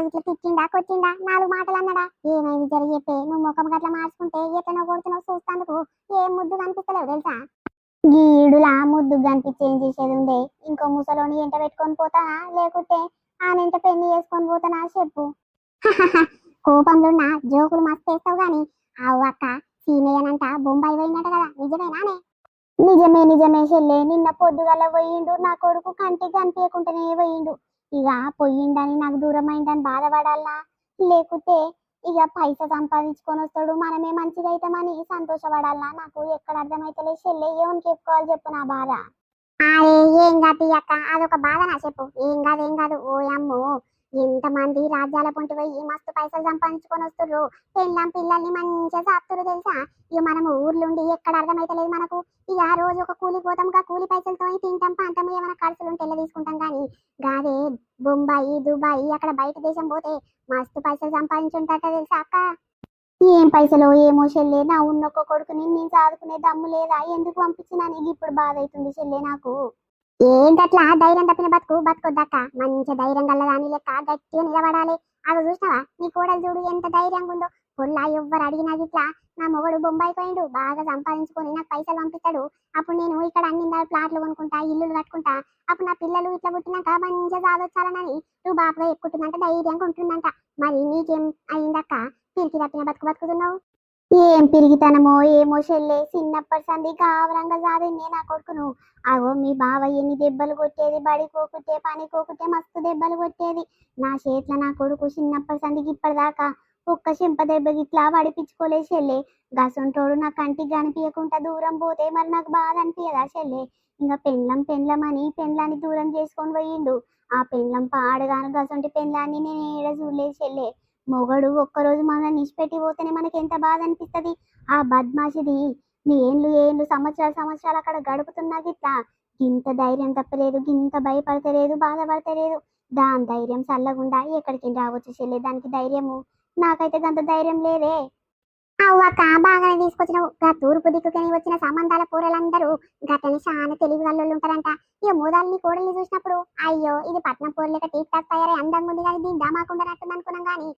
ఇట్లా తిట్టిండా కొట్టిండా 4 మాటలు అన్నాడా? ఏమైంది జర చెప్పే. నువ్వు ముఖం గట్ల మార్చుకుంటే ఎట్లనో కొడుతున్నావు చూస్తాందుకు ఏం ముద్దు కనిపిస్తలేవు తెలుసా? గీడులా ముద్దు కనిపించి ఏం చేసేది ఉందే? ఇంకో ముసలోని ఎంట పెట్టుకొని పోతానా లేకుంటే ఆనెంట పెళ్లి చేసుకొని పోతానా చెప్పు. కోపంలో నా జోకులు మస్తు వేస్తావు గాని అవ్వ అక్క సీనయ్యనంట బొంబాయి పోయినట్ట కదా నిజమేనానే? నిజమే నిజమే చెల్లె, నిన్న పొద్దుగల పోయిండు నా కొడుకు కంటికి కనిపించకుండానే పోయిండు. ఇక పోయిండని నాకు దూరం అయిందని బాధపడాలా లేకుంటే ఇక పైసా సంపాదించుకొని వస్తాడు మనమే మంచిగా అవుతామని సంతోషపడాలా? నాకు ఎక్కడ అర్థమైతలేదు చెల్లె, ఏమని చెప్పుకోవాలి చెప్పు నా బాధ. అరే ఏం కాదు అక్క, అదొక బాధ నా చెప్పు. ఏం కాదు ఓ అమ్మో, ఎంతమంది రాజ్యాల పొంటి పోయి మస్తు పైసలు సంపాదించుకొని వస్తుర్రు, పెళ్ళాం పిల్లల్ని మంచిగా సాపుతురు తెలుసా? ఇక మనము ఊర్లుండి ఎక్కడ అర్థమైతలేదు మనకు. ఇక రోజు ఒక కూలి పోతాం, కూలి పైసలతో తింటాం పంటము ఏమైనా ఖర్చులు ఉంటే తీసుకుంటాం కానీ గాదే బొంబాయి దుబాయ్ అక్కడ బయట దేశం పోతే మస్తు పైసలు సంపాదించుంటాట తెలుసా అక్క? ఏం పైసలో ఏమో చెల్లె, నా ఉన్నొక్క కొడుకుని నేను సాదుకునే దమ్ము లేదా? ఎందుకు పంపించినా నీకు ఇప్పుడు బాధ అవుతుంది చెల్లె నాకు. ఏంటట్లా ధైర్యం తప్పిన బతుకు బతుకొద్దక్క, మంచి ధైర్యం గల్లదాని లెక్క గట్టిగా నిలబడాలి. అది చూసినావా నీ కోడలు చూడు ఎంత ధైర్యంగా ఉందో. పొల్లా ఎవ్వరు అడిగినా ఇట్లా నా మొగడు బొంబాయి పోయిండు బాగా సంపాదించుకొని నాకు పైసలు పంపిస్తాడు, అప్పుడు నేను ఇక్కడ అన్ని ప్లాట్లు కొనుక్కుంటా ఇల్లులు కట్టుకుంటా, అప్పుడు నా పిల్లలు ఇట్లా పుట్టినాక మంచిగా సాధొచ్చాలని నువ్వు బాగా ఎక్కుతుందంట ధైర్యంగా ఉంటుందంట. మరి నీకేం అయిందక్క పిరికి తప్పిన బతుకు బతుకుతున్నావు? ఏం పిరిగితనమో ఏమో చెల్లె, చిన్నప్పటి సంది గావరంగా సాధిందే నా కొడుకును. అగో మీ బావ ఎన్ని దెబ్బలు కొట్టేది, బడి కోకుట్టే పని కోకుట్టే మస్తు దెబ్బలు కొట్టేది. నా చేట్ల నా కొడుకు చిన్నప్పటి సందికి ఇప్పటిదాకా ఒక్క చెంప దెబ్బ గిట్లా పడిపించుకోలే చెల్లె. గసంటోడు నా కంటికి కనిపించకుండా దూరం పోతే మరి నాకు బాధ అనిపించదా చెల్లె? ఇంకా పెండ్లం అని పెండ్లాన్ని దూరం చేసుకొని పోయిండు. ఆ పెండ్లం పాడగాను గసంటి పెండ్లాన్ని నేను ఏడ చూడలేదు చెల్లె. మొగడు ఒక్కరోజు మనల్ని నిష్పెట్టి పోతేనే మనకి ఎంత బాధ అనిపిస్తుంది. ఆ బద్మాషిది నీ ఏండ్లు సంవత్సరాలు అక్కడ గడుపుతున్నా గిట్లా గింత ధైర్యం తప్పలేదు, గింత భయపడతలేదు, బాధపడతలేదు. దాని ధైర్యం చల్లగుండా ఎక్కడికి రావచ్చు చెల్లె, దానికి ధైర్యము. నాకైతే గంత ధైర్యం లేదే. అవ్వక బాగానే తీసుకొచ్చినావు. తూర్పు దిక్కుకని వచ్చిన సంబంధాల కూరలందరూ గట్టని చాలా తెలివి వాళ్ళు ఉంటారంట. ఇక మూదాలని కోడల్ని చూసినప్పుడు అయ్యో ఇది పట్నం పూరలేక టీక్ టాక్ తయారై అందంగా ఉంది కానీ దీన్ని దమాకుండా నట్టుంది అనుకున్నాం కానీ